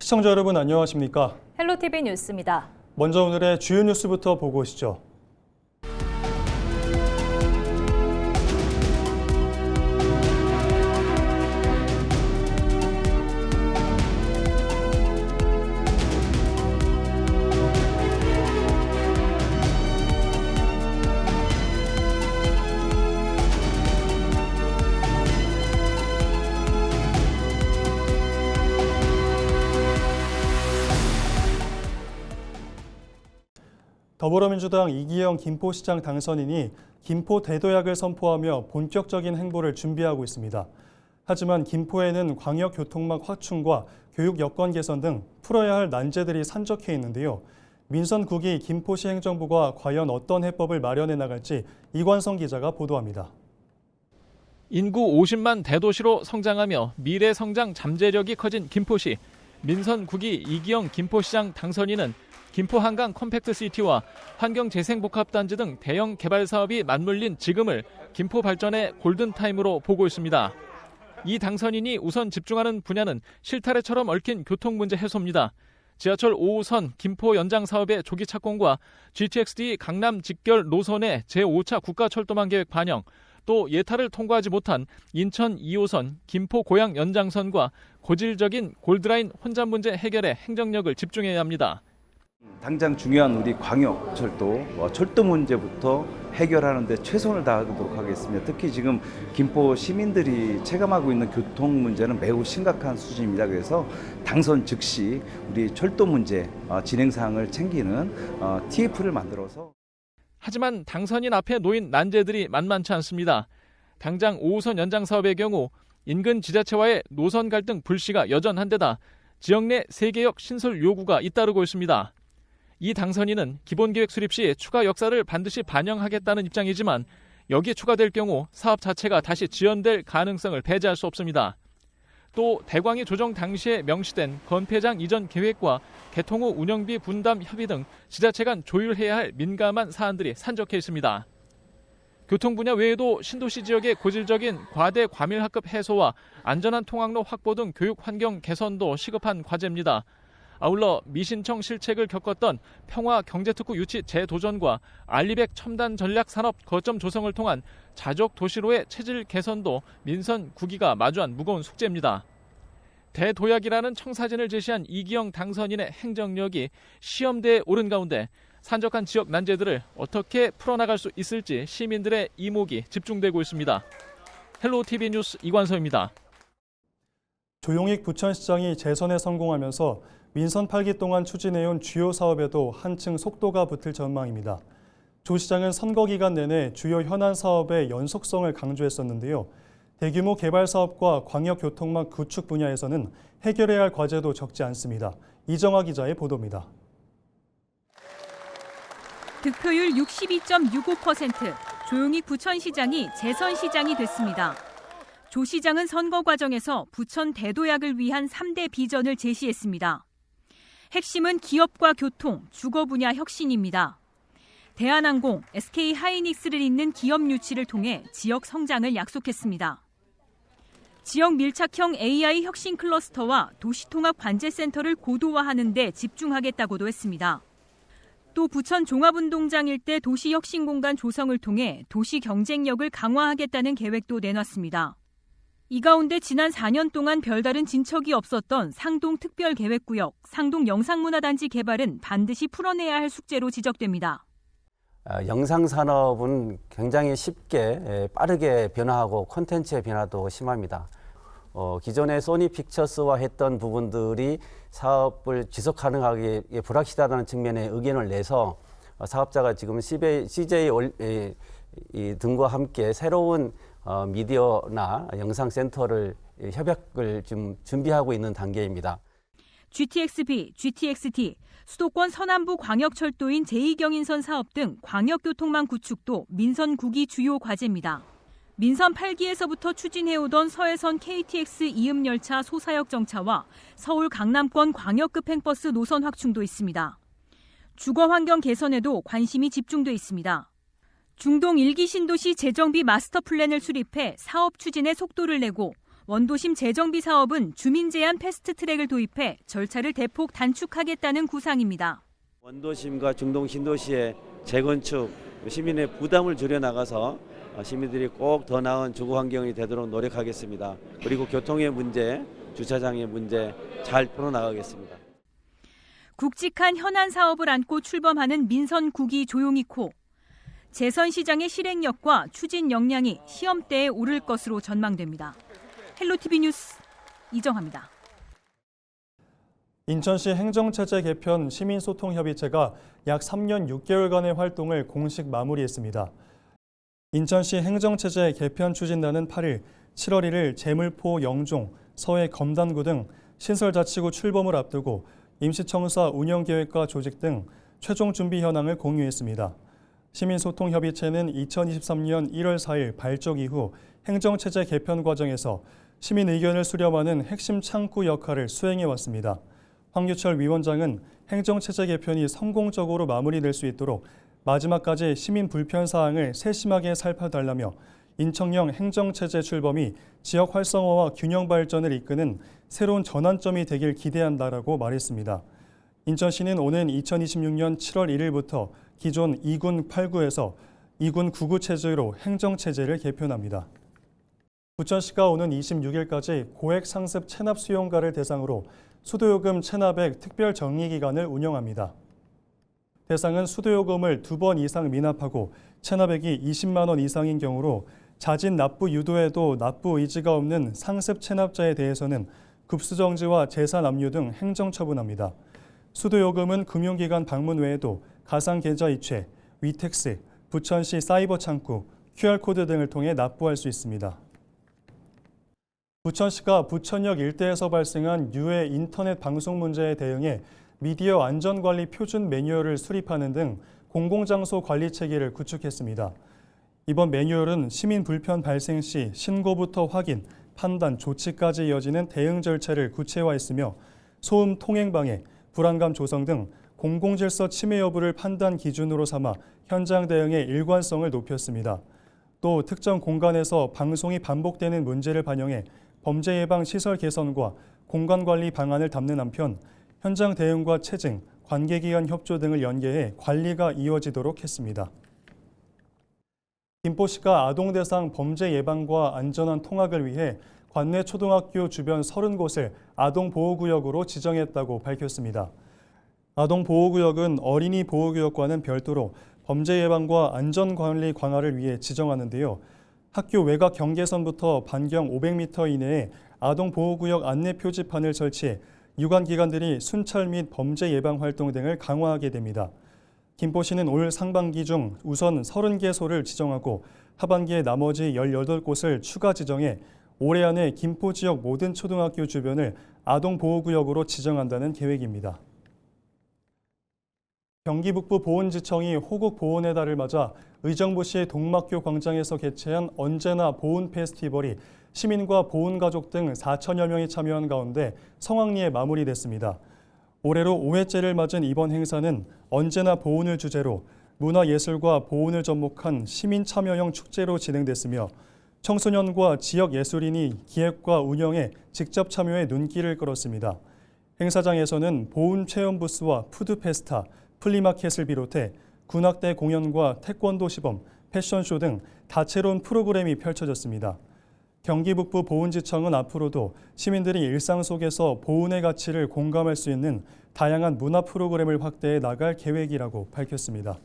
시청자 여러분 안녕하십니까? 헬로티비 뉴스입니다. 먼저 오늘의 주요 뉴스부터 보고 오시죠. 더불어민주당 이기영 김포시장 당선인이 김포 대도약을 선포하며 본격적인 행보를 준비하고 있습니다. 하지만 김포에는 광역교통망 확충과 교육 여건 개선 등 풀어야 할 난제들이 산적해 있는데요. 민선 9기 김포시 행정부가 과연 어떤 해법을 마련해 나갈지 이관성 기자가 보도합니다. 인구 50만 대도시로 성장하며 미래 성장 잠재력이 커진 김포시. 민선 9기 이기영 김포시장 당선인은 김포 한강 컴팩트시티와 환경재생복합단지 등 대형 개발 사업이 맞물린 지금을 김포 발전의 골든타임으로 보고 있습니다. 이 당선인이 우선 집중하는 분야는 실타래처럼 얽힌 교통 문제 해소입니다. 지하철 5호선 김포 연장 사업의 조기 착공과 GTX-D 강남 직결 노선의 제5차 국가철도망 계획 반영, 또 예타를 통과하지 못한 인천 2호선 김포 고양 연장선과 고질적인 골드라인 혼잡 문제 해결에 행정력을 집중해야 합니다. 당장 중요한 우리 광역철도, 철도 문제부터 해결하는 데 최선을 다하도록 하겠습니다. 특히 지금 김포 시민들이 체감하고 있는 교통 문제는 매우 심각한 수준입니다. 그래서 당선 즉시 우리 철도 문제 진행사항을 챙기는 TF를 만들어서. 하지만 당선인 앞에 놓인 난제들이 만만치 않습니다. 당장 5호선 연장 사업의 경우 인근 지자체와의 노선 갈등 불씨가 여전한 데다 지역 내 세개역 신설 요구가 잇따르고 있습니다. 이 당선인은 기본계획 수립 시 추가 역사를 반드시 반영하겠다는 입장이지만 여기에 추가될 경우 사업 자체가 다시 지연될 가능성을 배제할 수 없습니다. 또 대광이 조정 당시에 명시된 건폐장 이전 계획과 개통 후 운영비 분담 협의 등 지자체 간 조율해야 할 민감한 사안들이 산적해 있습니다. 교통 분야 외에도 신도시 지역의 고질적인 과대 과밀 학급 해소와 안전한 통학로 확보 등 교육 환경 개선도 시급한 과제입니다. 아울러 미신청 실책을 겪었던 평화 경제특구 유치 재도전과 알리백 첨단 전략 산업 거점 조성을 통한 자족 도시로의 체질 개선도 민선 9기가 마주한 무거운 숙제입니다. 대도약이라는 청사진을 제시한 이기영 당선인의 행정력이 시험대에 오른 가운데 산적한 지역 난제들을 어떻게 풀어나갈 수 있을지 시민들의 이목이 집중되고 있습니다. 헬로티비 뉴스 이관서입니다. 조용익 부천시장이 재선에 성공하면서 민선 8기 동안 추진해온 주요 사업에도 한층 속도가 붙을 전망입니다. 조 시장은 선거 기간 내내 주요 현안 사업의 연속성을 강조했었는데요. 대규모 개발 사업과 광역교통망 구축 분야에서는 해결해야 할 과제도 적지 않습니다. 이정화 기자의 보도입니다. 득표율 62.65%, 조용익 부천시장이 재선시장이 됐습니다. 조 시장은 선거 과정에서 부천 대도약을 위한 3대 비전을 제시했습니다. 핵심은 기업과 교통, 주거 분야 혁신입니다. 대한항공, SK하이닉스를 잇는 기업 유치를 통해 지역 성장을 약속했습니다. 지역 밀착형 AI 혁신 클러스터와 도시통합 관제센터를 고도화하는 데 집중하겠다고도 했습니다. 또 부천 종합운동장 일대 도시혁신공간 조성을 통해 도시 경쟁력을 강화하겠다는 계획도 내놨습니다. 이 가운데 지난 4년 동안 별다른 진척이 없었던 상동특별계획구역, 상동영상문화단지 개발은 반드시 풀어내야 할 숙제로 지적됩니다. 영상산업은 굉장히 쉽게 빠르게 변화하고 콘텐츠의 변화도 심합니다. 기존의 소니 픽처스와 했던 부분들이 사업을 지속 가능하게 불확실하다는 측면에 의견을 내서 사업자가 지금 CJ 등과 함께 새로운 미디어나 영상센터를 협약을 좀 준비하고 있는 단계입니다. GTX-B, GTX-D, 수도권 서남부 광역철도인 제2경인선 사업 등 광역교통망 구축도 민선 9기 주요 과제입니다. 민선 8기에서부터 추진해오던 서해선 KTX 이음열차 소사역 정차와 서울 강남권 광역급행버스 노선 확충도 있습니다. 주거환경 개선에도 관심이 집중돼 있습니다. 중동 1기 신도시 재정비 마스터 플랜을 수립해 사업 추진에 속도를 내고 원도심 재정비 사업은 주민 제한 패스트 트랙을 도입해 절차를 대폭 단축하겠다는 구상입니다. 원도심과 중동 신도시의 재건축, 시민의 부담을 줄여나가서 시민들이 꼭 더 나은 주거 환경이 되도록 노력하겠습니다. 그리고 교통의 문제, 주차장의 문제 잘 풀어나가겠습니다. 굵직한 현안 사업을 안고 출범하는 민선 9기 조용익호. 재선시장의 실행력과 추진 역량이 시험대에 오를 것으로 전망됩니다. 헬로티비 뉴스 이정화입니다. 인천시 행정체제 개편 시민소통협의체가 약 3년 6개월간의 활동을 공식 마무리했습니다. 인천시 행정체제 개편 추진단은 8일, 7월 1일 제물포, 영종, 서해 검단구 등 신설자치구 출범을 앞두고 임시청사 운영계획과 조직 등 최종 준비 현황을 공유했습니다. 시민소통협의체는 2023년 1월 4일 발족 이후 행정체제 개편 과정에서 시민 의견을 수렴하는 핵심 창구 역할을 수행해왔습니다. 황유철 위원장은 행정체제 개편이 성공적으로 마무리될 수 있도록 마지막까지 시민 불편 사항을 세심하게 살펴달라며 인천형 행정체제 출범이 지역 활성화와 균형 발전을 이끄는 새로운 전환점이 되길 기대한다라고 말했습니다. 인천시는 오는 2026년 7월 1일부터 기존 2군 8구에서 2군 9구 체제로 행정체제를 개편합니다. 부천시가 오는 26일까지 고액 상습 체납 수용가를 대상으로 수도요금 체납액 특별 정리 기간을 운영합니다. 대상은 수도요금을 2번 이상 미납하고 체납액이 20만 원 이상인 경우로 자진 납부 유도에도 납부 의지가 없는 상습 체납자에 대해서는 급수정지와 재산 압류 등 행정처분합니다. 수도요금은 금융기관 방문 외에도 가상계좌 이체, 위택스, 부천시 사이버 창구, QR코드 등을 통해 납부할 수 있습니다. 부천시가 부천역 일대에서 발생한 유해 인터넷 방송 문제에 대응해 미디어 안전관리 표준 매뉴얼을 수립하는 등 공공장소 관리 체계를 구축했습니다. 이번 매뉴얼은 시민 불편 발생 시 신고부터 확인, 판단, 조치까지 이어지는 대응 절차를 구체화했으며 소음 통행 방해, 불안감 조성 등 공공질서 침해 여부를 판단 기준으로 삼아 현장 대응의 일관성을 높였습니다. 또 특정 공간에서 방송이 반복되는 문제를 반영해 범죄 예방 시설 개선과 공간관리 방안을 담는 한편 현장 대응과 체증, 관계기관 협조 등을 연계해 관리가 이어지도록 했습니다. 김포시가 아동 대상 범죄 예방과 안전한 통학을 위해 관내 초등학교 주변 30곳을 아동보호구역으로 지정했다고 밝혔습니다. 아동보호구역은 어린이 보호구역과는 별도로 범죄 예방과 안전관리 강화를 위해 지정하는데요. 학교 외곽 경계선부터 반경 500m 이내에 아동보호구역 안내 표지판을 설치해 유관기관들이 순찰 및 범죄 예방 활동 등을 강화하게 됩니다. 김포시는 올 상반기 중 우선 30개소를 지정하고 하반기에 나머지 18곳을 추가 지정해 올해 안에 김포 지역 모든 초등학교 주변을 아동보호구역으로 지정한다는 계획입니다. 경기 북부 보훈지청이 호국 보훈의 달을 맞아 의정부시 동막교 광장에서 개최한 언제나 보훈 페스티벌이 시민과 보훈가족 등 4천여 명이 참여한 가운데 성황리에 마무리됐습니다. 올해로 5회째를 맞은 이번 행사는 언제나 보훈을 주제로 문화예술과 보훈을 접목한 시민 참여형 축제로 진행됐으며 청소년과 지역 예술인이 기획과 운영에 직접 참여해 눈길을 끌었습니다. 행사장에서는 보훈 체험 부스와 푸드페스타, 플리마켓을 비롯해 군악대 공연과 태권도 시범, 패션쇼 등 다채로운 프로그램이 펼쳐졌습니다. 경기 북부 보훈지청은 앞으로도 시민들이 일상 속에서 보훈의 가치를 공감할 수 있는 다양한 문화 프로그램을 확대해 나갈 계획이라고 밝혔습니다.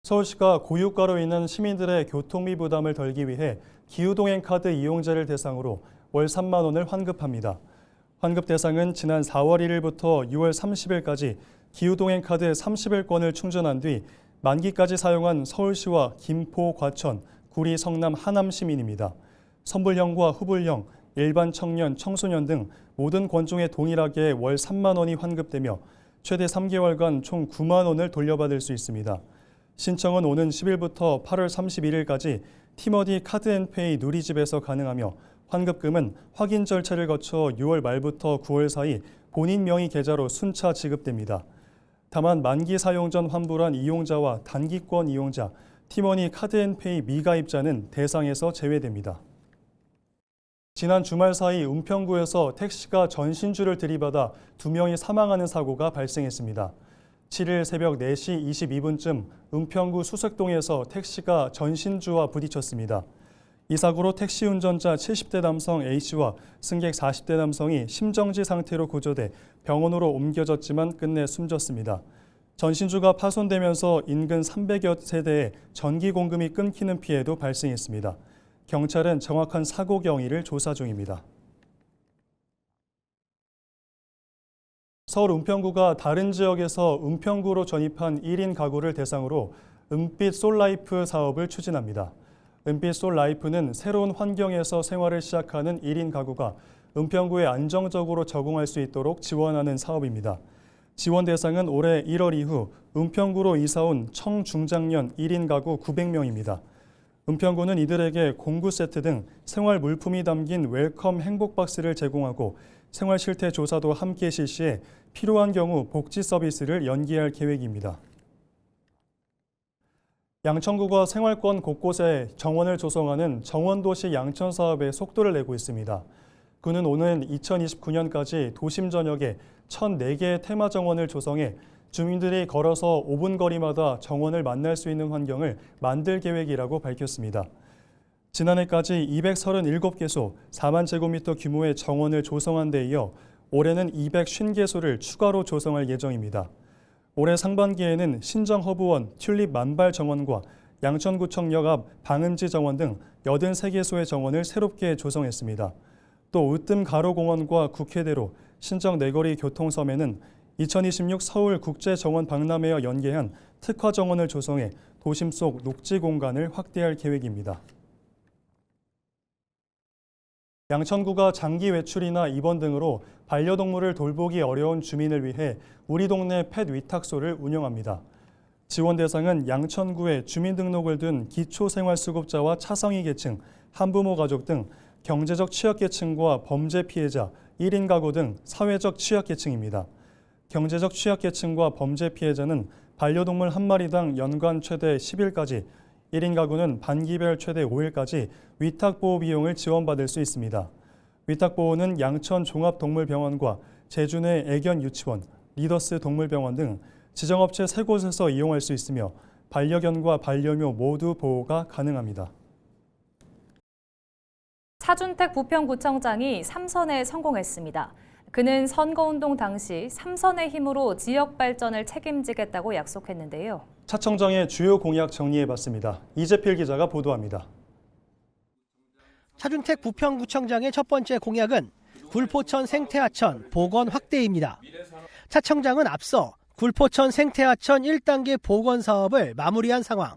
서울시가 고유가로 인한 시민들의 교통비 부담을 덜기 위해 기후동행 카드 이용자를 대상으로 월 3만 원을 환급합니다. 환급 대상은 지난 4월 1일부터 6월 30일까지 기후동행 카드 30일권을 충전한 뒤 만기까지 사용한 서울시와 김포, 과천, 구리, 성남, 하남 시민입니다. 선불형과 후불형, 일반 청년, 청소년 등 모든 권종에 동일하게 월 3만 원이 환급되며 최대 3개월간 총 9만 원을 돌려받을 수 있습니다. 신청은 오는 10일부터 8월 31일까지 티머디 카드앤페이 누리집에서 가능하며 환급금은 확인 절차를 거쳐 6월 말부터 9월 사이 본인 명의 계좌로 순차 지급됩니다. 다만 만기 사용 전 환불한 이용자와 단기권 이용자, 티머니 카드앤페이 미가입자는 대상에서 제외됩니다. 지난 주말 사이 은평구에서 택시가 전신주를 들이받아 2명이 사망하는 사고가 발생했습니다. 7일 새벽 4시 22분쯤 은평구 수색동에서 택시가 전신주와 부딪혔습니다. 이 사고로 택시 운전자 70대 남성 A씨와 승객 40대 남성이 심정지 상태로 구조돼 병원으로 옮겨졌지만 끝내 숨졌습니다. 전신주가 파손되면서 인근 300여 세대에 전기 공급이 끊기는 피해도 발생했습니다. 경찰은 정확한 사고 경위를 조사 중입니다. 서울 은평구가 다른 지역에서 은평구로 전입한 1인 가구를 대상으로 은빛 솔라이프 사업을 추진합니다. 은빛 솔라이프는 새로운 환경에서 생활을 시작하는 1인 가구가 은평구에 안정적으로 적응할 수 있도록 지원하는 사업입니다. 지원 대상은 올해 1월 이후 은평구로 이사온 청중장년 1인 가구 900명입니다. 은평구는 이들에게 공구 세트 등 생활 물품이 담긴 웰컴 행복박스를 제공하고 생활 실태 조사도 함께 실시해 필요한 경우 복지 서비스를 연계할 계획입니다. 양천구가 생활권 곳곳에 정원을 조성하는 정원도시 양천 사업에 속도를 내고 있습니다. 구는 오는 2029년까지 도심 전역에 1,004개의 테마 정원을 조성해 주민들이 걸어서 5분 거리마다 정원을 만날 수 있는 환경을 만들 계획이라고 밝혔습니다. 지난해까지 237개소 4만 제곱미터 규모의 정원을 조성한 데 이어 올해는 250개소를 추가로 조성할 예정입니다. 올해 상반기에는 신정 허브원 튤립 만발 정원과 양천구청역 앞 방음지 정원 등 83개소의 정원을 새롭게 조성했습니다. 또 으뜸 가로공원과 국회대로, 신정 내거리 교통섬에는 2026 서울 국제정원 박람회와 연계한 특화 정원을 조성해 도심 속 녹지 공간을 확대할 계획입니다. 양천구가 장기 외출이나 입원 등으로 반려동물을 돌보기 어려운 주민을 위해 우리 동네 펫 위탁소를 운영합니다. 지원 대상은 양천구에 주민등록을 둔 기초생활수급자와 차상위 계층, 한부모 가족 등 경제적 취약계층과 범죄 피해자, 1인 가구 등 사회적 취약계층입니다. 경제적 취약계층과 범죄 피해자는 반려동물 한 마리당 연간 최대 10일까지, 1인 가구는 반기별 최대 5일까지 위탁보호 비용을 지원받을 수 있습니다. 위탁보호는 양천 종합동물병원과 제주내 애견유치원, 리더스 동물병원 등 지정업체 3곳에서 이용할 수 있으며 반려견과 반려묘 모두 보호가 가능합니다. 차준택 부평구청장이 3선에 성공했습니다. 그는 선거운동 당시 3선의 힘으로 지역 발전을 책임지겠다고 약속했는데요. 차 청장의 주요 공약 정리해봤습니다. 이재필 기자가 보도합니다. 차준택 부평구청장의 첫 번째 공약은 굴포천 생태하천 복원 확대입니다. 차 청장은 앞서 굴포천 생태하천 1단계 복원 사업을 마무리한 상황.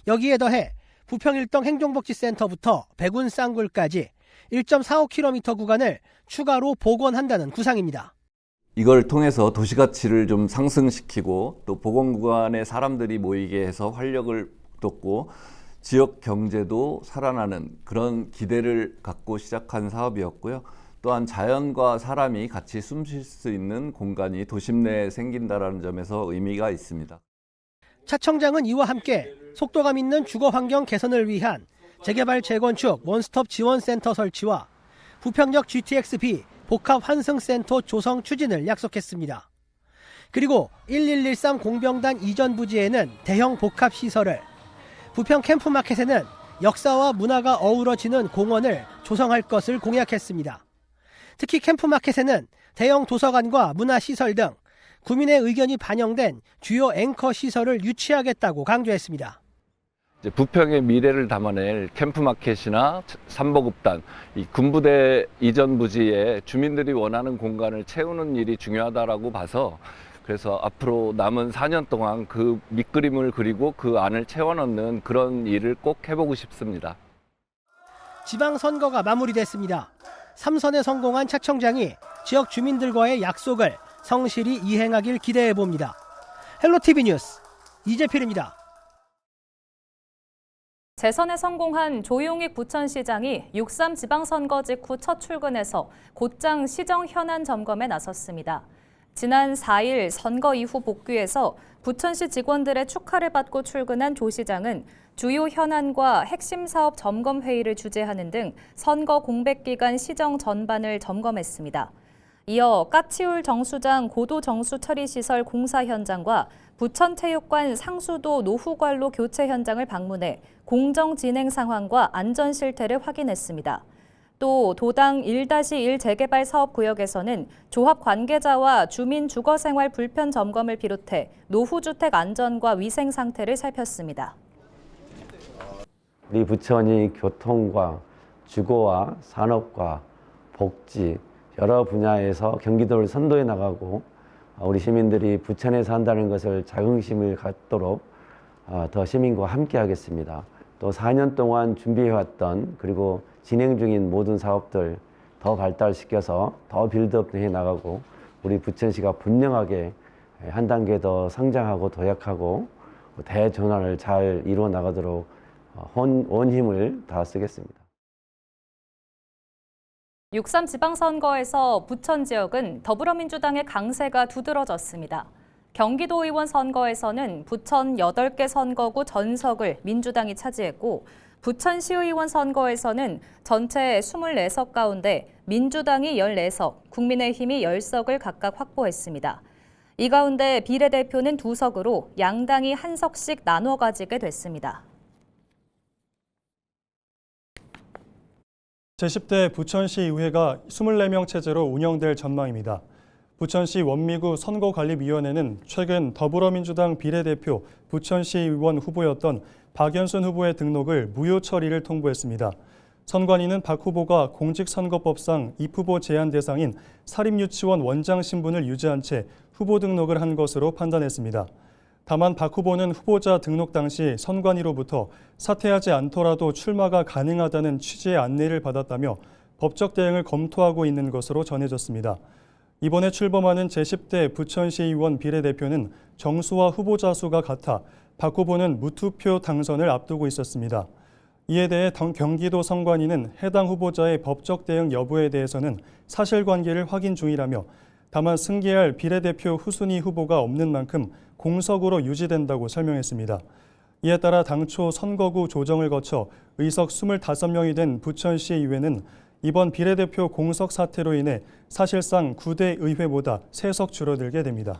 여기에 더해 부평일동 행정복지센터부터 백운쌍굴까지 1.45km 구간을 추가로 복원한다는 구상입니다. 이걸 통해서 도시가치를 좀 상승시키고 또 복원 구간에 사람들이 모이게 해서 활력을 돋고 지역 경제도 살아나는 그런 기대를 갖고 시작한 사업이었고요. 또한 자연과 사람이 같이 숨 쉴 수 있는 공간이 도심 내에 생긴다는 점에서 의미가 있습니다. 차 청장은 이와 함께 속도감 있는 주거 환경 개선을 위한 재개발 재건축 원스톱 지원센터 설치와 부평역 GTX-B 복합 환승센터 조성 추진을 약속했습니다. 그리고 1113 공병단 이전 부지에는 대형 복합 시설을, 부평 캠프마켓에는 역사와 문화가 어우러지는 공원을 조성할 것을 공약했습니다. 특히 캠프마켓에는 대형 도서관과 문화시설 등 구민의 의견이 반영된 주요 앵커 시설을 유치하겠다고 강조했습니다. 부평의 미래를 담아낼 캠프마켓이나 삼보급단, 이 군부대 이전 부지에 주민들이 원하는 공간을 채우는 일이 중요하다고 봐서 그래서 앞으로 남은 4년 동안 그 밑그림을 그리고 그 안을 채워넣는 그런 일을 꼭 해보고 싶습니다. 지방선거가 마무리됐습니다. 3선에 성공한 차 청장이 지역 주민들과의 약속을 성실히 이행하길 기대해봅니다. 헬로티비 뉴스 이재필입니다. 재선에 성공한 조용익 부천시장이 6.3 지방선거 직후 첫 출근해서 곧장 시정 현안 점검에 나섰습니다. 지난 4일 선거 이후 복귀해서 부천시 직원들의 축하를 받고 출근한 조 시장은 주요 현안과 핵심 사업 점검 회의를 주재하는 등 선거 공백 기간 시정 전반을 점검했습니다. 이어 까치울 정수장 고도 정수 처리 시설 공사 현장과 부천체육관 상수도 노후관로 교체 현장을 방문해 공정 진행 상황과 안전 실태를 확인했습니다. 또 도당 1-1 재개발 사업 구역에서는 조합 관계자와 주민 주거생활 불편 점검을 비롯해 노후주택 안전과 위생 상태를 살폈습니다. 우리 부천이 교통과 주거와 산업과 복지 여러 분야에서 경기도를 선도해 나가고 우리 시민들이 부천에 산다는 것을 자긍심을 갖도록 더 시민과 함께 하겠습니다. 또 4년 동안 준비해왔던 그리고 진행 중인 모든 사업들 더 발달시켜서 더 빌드업해 나가고 우리 부천시가 분명하게 한 단계 더 성장하고 도약하고 대전환을 잘 이루어 나가도록 온 힘을 다 쓰겠습니다. 6.3 지방선거에서 부천 지역은 더불어민주당의 강세가 두드러졌습니다. 경기도의원 선거에서는 부천 8개 선거구 전석을 민주당이 차지했고 부천시의원 선거에서는 전체 24석 가운데 민주당이 14석, 국민의힘이 10석을 각각 확보했습니다. 이 가운데 비례대표는 2석으로 양당이 1석씩 나눠 가지게 됐습니다. 제10대 부천시의회가 24명 체제로 운영될 전망입니다. 부천시 원미구 선거관리위원회는 최근 더불어민주당 비례대표 부천시의원 후보였던 박연순 후보의 등록을 무효 처리를 통보했습니다. 선관위는 박 후보가 공직선거법상 입후보 제한 대상인 사립유치원 원장 신분을 유지한 채 후보 등록을 한 것으로 판단했습니다. 다만 박 후보는 후보자 등록 당시 선관위로부터 사퇴하지 않더라도 출마가 가능하다는 취지의 안내를 받았다며 법적 대응을 검토하고 있는 것으로 전해졌습니다. 이번에 출범하는 제10대 부천시의원 비례대표는 정수와 후보자 수가 같아 박 후보는 무투표 당선을 앞두고 있었습니다. 이에 대해 경기도 선관위는 해당 후보자의 법적 대응 여부에 대해서는 사실관계를 확인 중이라며 다만 승계할 비례대표 후순위 후보가 없는 만큼 공석으로 유지된다고 설명했습니다. 이에 따라 당초 선거구 조정을 거쳐 의석 25명이 된 부천시의회는 이번 비례대표 공석 사태로 인해 사실상 9대 의회보다 3석 줄어들게 됩니다.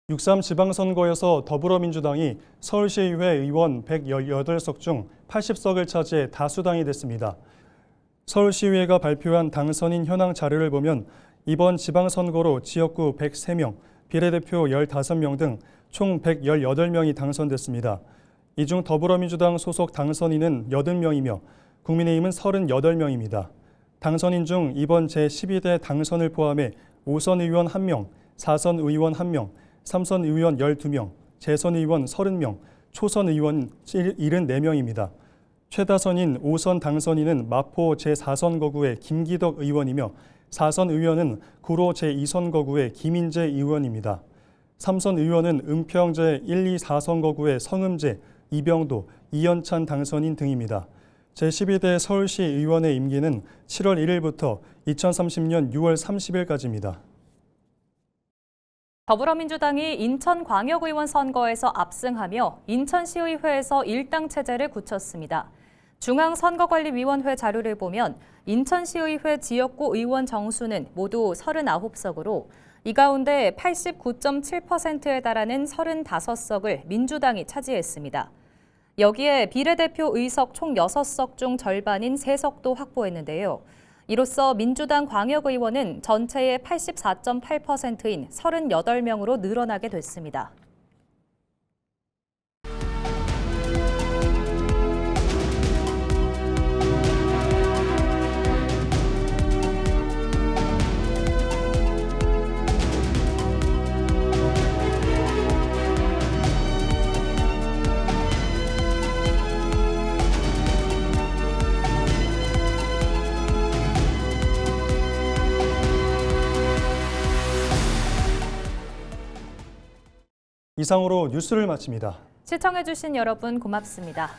6.3 지방선거에서 더불어민주당이 서울시의회 의원 118석 중 80석을 차지해 다수당이 됐습니다. 서울시의회가 발표한 당선인 현황 자료를 보면 이번 지방선거로 지역구 103명, 비례대표 15명 등 총 118명이 당선됐습니다. 이 중 더불어민주당 소속 당선인은 80명이며 국민의힘은 38명입니다. 당선인 중 이번 제12대 당선을 포함해 5선 의원 1명, 4선 의원 1명, 3선 의원 12명, 재선 의원 30명, 초선 의원 74명입니다. 최다선인 5선 당선인은 마포 제4선거구의 김기덕 의원이며 4선 의원은 구로 제2선거구의 김인재 의원입니다. 3선 의원은 은평 제1, 2, 4선거구의 성음재, 이병도, 이연찬 당선인 등입니다. 제12대 서울시 의원의 임기는 7월 1일부터 2030년 6월 30일까지입니다. 더불어민주당이 인천광역의원 선거에서 압승하며 인천시의회에서 일당 체제를 굳혔습니다. 중앙선거관리위원회 자료를 보면 인천시의회 지역구 의원 정수는 모두 39석으로 이 가운데 89.7%에 달하는 35석을 민주당이 차지했습니다. 여기에 비례대표 의석 총 6석 중 절반인 3석도 확보했는데요. 이로써 민주당 광역의원은 전체의 84.8%인 38명으로 늘어나게 됐습니다. 이상으로 뉴스를 마칩니다. 시청해주신 여러분 고맙습니다.